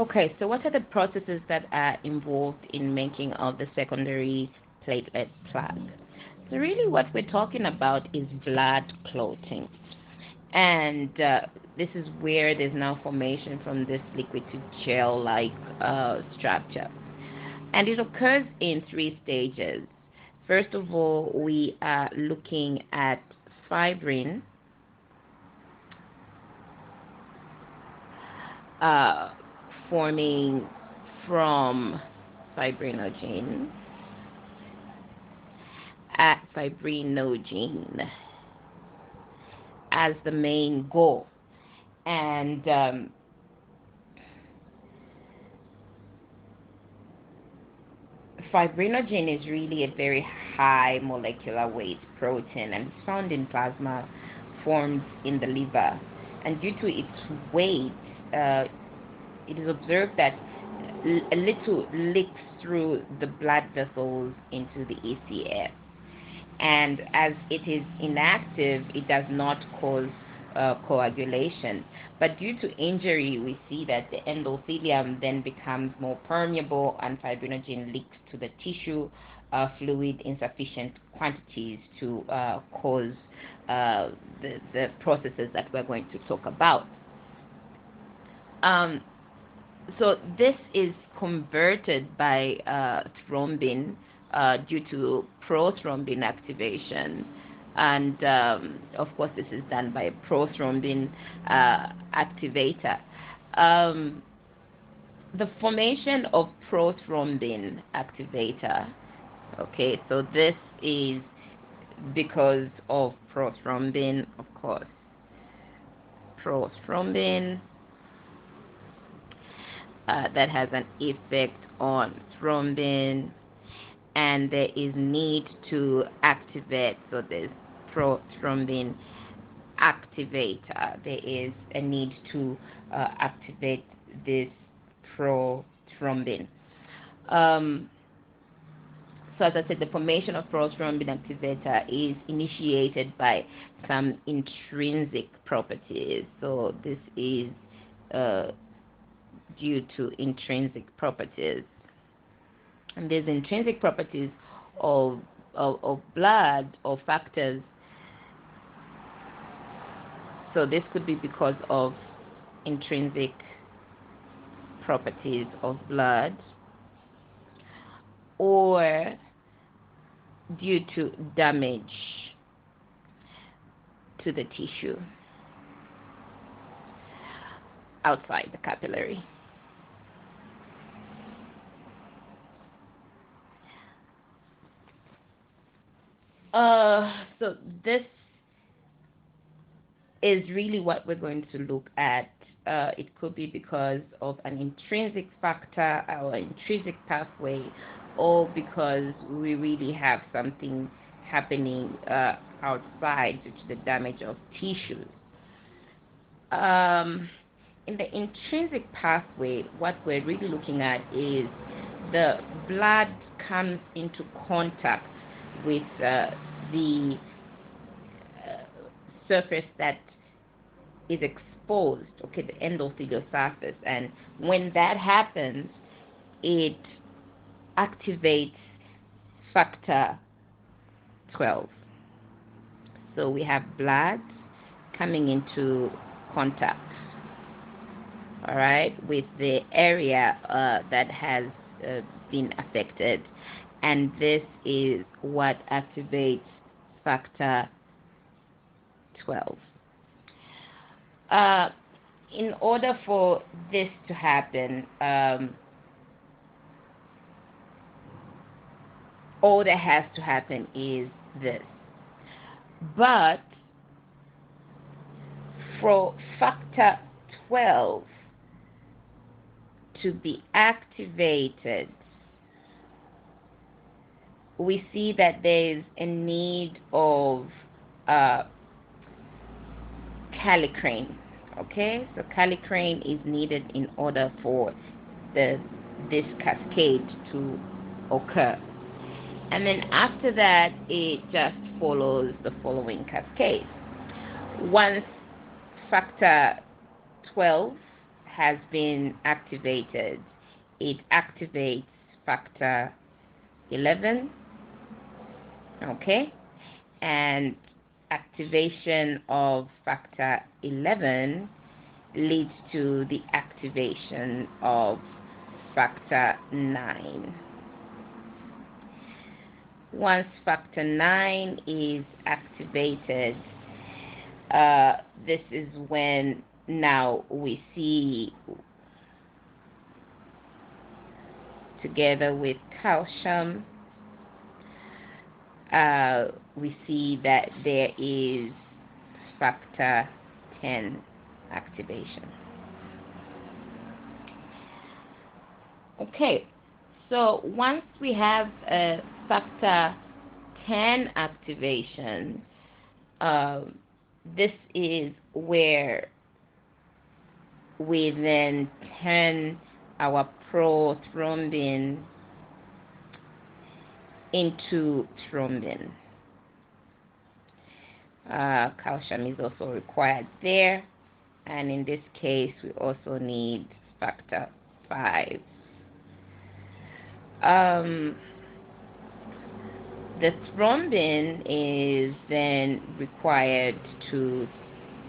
Okay, so what are the processes that are involved in making of the secondary platelet plug? So really what we're talking about is blood clotting. And this is where there's now formation from this liquid to gel-like structure. And it occurs in 3 stages. First of all, we are looking at fibrin, forming from fibrinogen as the main goal. And fibrinogen is really a very high molecular weight protein, and it's found in plasma formed in the liver. And due to its weight, it is observed that a little leaks through the blood vessels into the ECS. And as it is inactive, it does not cause coagulation. But due to injury, we see that the endothelium then becomes more permeable, and fibrinogen leaks to the tissue fluid in sufficient quantities to cause the processes that we're going to talk about. So this is converted by thrombin due to prothrombin activation. And of course, this is done by a prothrombin activator. The formation of prothrombin activator, okay, so this is because of prothrombin, of course. Prothrombin that has an effect on thrombin, and there is need to activate, so there's prothrombin activator. There is a need to activate this prothrombin. So as I said, the formation of prothrombin activator is initiated by some intrinsic properties. So this is due to intrinsic properties. And there's intrinsic properties of blood or factors. So this could be because of intrinsic properties of blood, or due to damage to the tissue outside the capillary. So this is really what we're going to look at. It could be because of an intrinsic factor or intrinsic pathway, or because we really have something happening outside due to the damage of tissues. In the intrinsic pathway, what we're really looking at is the blood comes into contact with the surface that is exposed, okay, the endothelial surface, and when that happens, it activates factor 12. So we have blood coming into contact, all right, with the area that has been affected, and this is what activates factor 12. In order for this to happen, all that has to happen is this. But for factor 12 to be activated, we see that there's a need of kallikrein. Okay, so kallikrein is needed in order for this cascade to occur. And then after that, it just follows the following cascade. Once factor 12 has been activated. It activates factor 11, okay? And activation of factor 11 leads to the activation of factor 9. Once factor 9 is activated, this is when now we see, together with calcium, we see that there is factor 10 activation. Okay, so once we have a factor 10 activation, this is where we then turn our prothrombin into thrombin. Calcium is also required there, and in this case we also need factor 5. The thrombin is then required to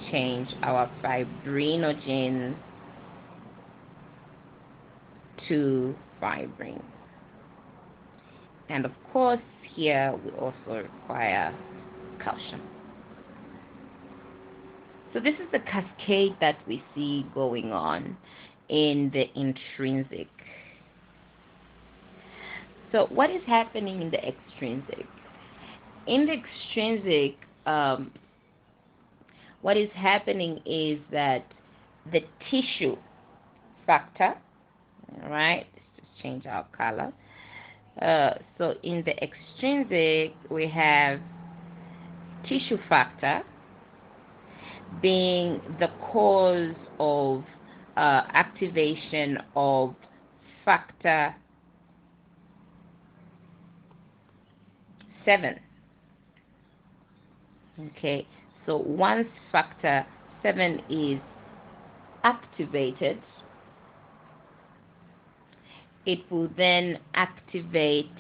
change our fibrinogen to fibrin. And of course, here we also require calcium. So this is the cascade that we see going on in the intrinsic. So what is happening in the extrinsic? In the extrinsic, what is happening is that the tissue factor, all right, let's just change our color. So in the extrinsic, we have tissue factor being the cause of activation of factor 7. Okay, so once factor 7 is activated, it will then activate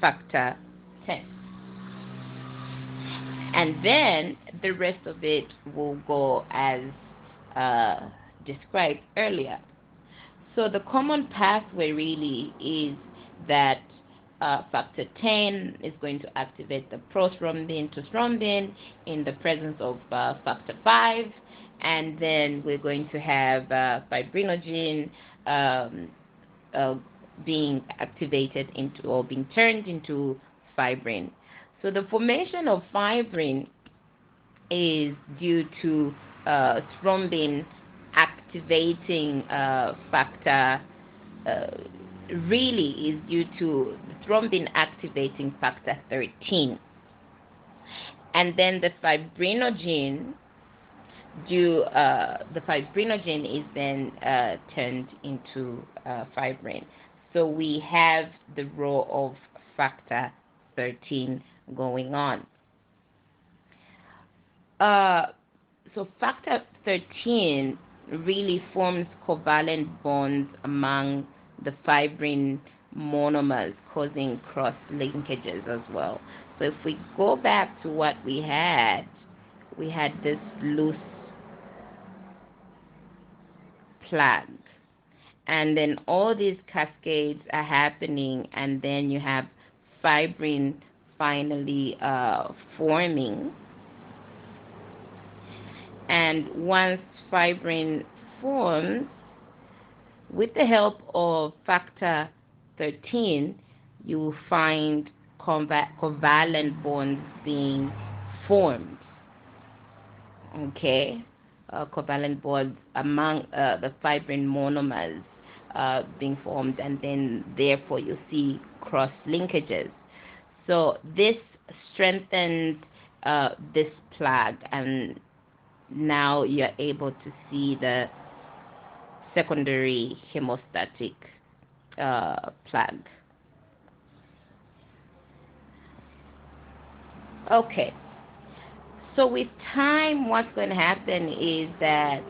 factor 10. And then the rest of it will go as described earlier. So the common pathway really is that factor 10 is going to activate the prothrombin to thrombin in the presence of factor 5, and then we're going to have fibrinogen being activated into, or being turned into, fibrin. So the formation of fibrin is due to thrombin activating factor, really is due to thrombin activating factor 13. And then the fibrinogen, the fibrinogen is then turned into fibrin. So we have the role of factor 13 going on. So factor 13 really forms covalent bonds among the fibrin monomers, causing cross linkages as well. So if we go back to what we had this loose plug, and then all these cascades are happening, and then you have fibrin finally forming. And once fibrin forms, with the help of factor 13, you will find covalent bonds being formed. Okay, covalent bonds among the fibrin monomers being formed, and then therefore you see cross linkages. So this strengthens this plug, and now you're able to see the secondary hemostatic plug. Okay, So with time, what's going to happen is that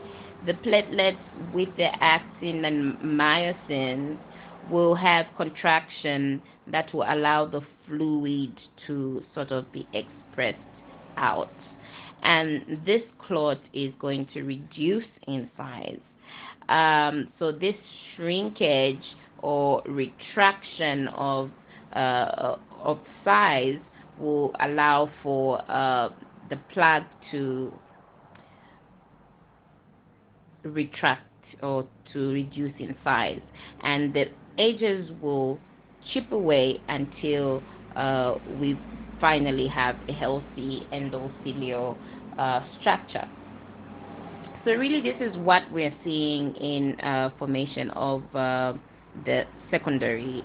the platelets with the actin and myosin will have contraction that will allow the fluid to sort of be expressed out. And this clot is going to reduce in size. So this shrinkage or retraction of size will allow for the plug to retract or to reduce in size, and the edges will chip away until we finally have a healthy endothelial structure. So really this is what we're seeing in formation of the secondary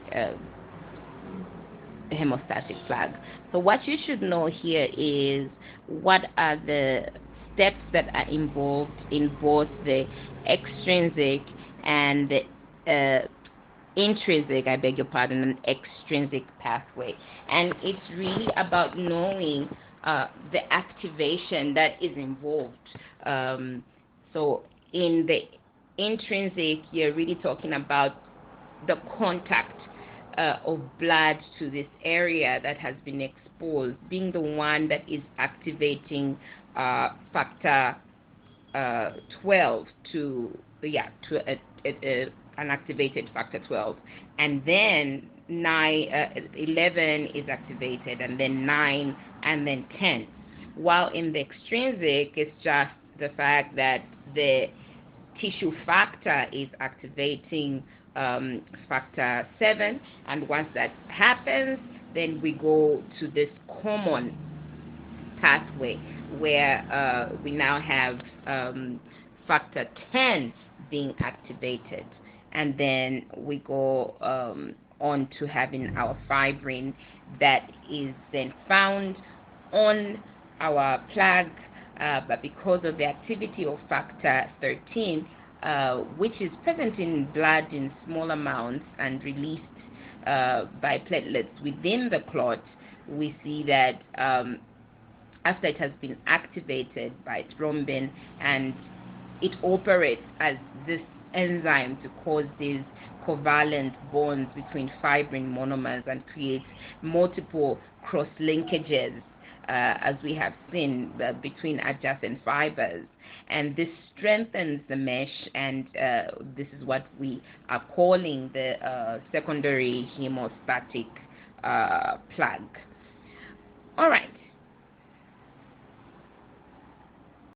hemostatic plug. So what you should know here is what are the steps that are involved in both the extrinsic and the intrinsic, I beg your pardon, an extrinsic pathway. And it's really about knowing the activation that is involved. So in the intrinsic, you're really talking about the contact of blood to this area that has been exposed, being the one that is activating factor 12 an activated factor 12, and then 11 is activated, and then 9, and then 10. While in the extrinsic, it's just the fact that the tissue factor is activating factor 7, and once that happens, then we go to this common pathway where we now have factor 10 being activated, and then we go on to having our fibrin that is then found on our plug, but because of the activity of factor 13, which is present in blood in small amounts and released by platelets within the clot, we see that after it has been activated by thrombin, and it operates as this enzyme to cause these covalent bonds between fibrin monomers and creates multiple cross linkages, as we have seen between adjacent fibers, and this strengthens the mesh, and this is what we are calling the secondary hemostatic plug. All right,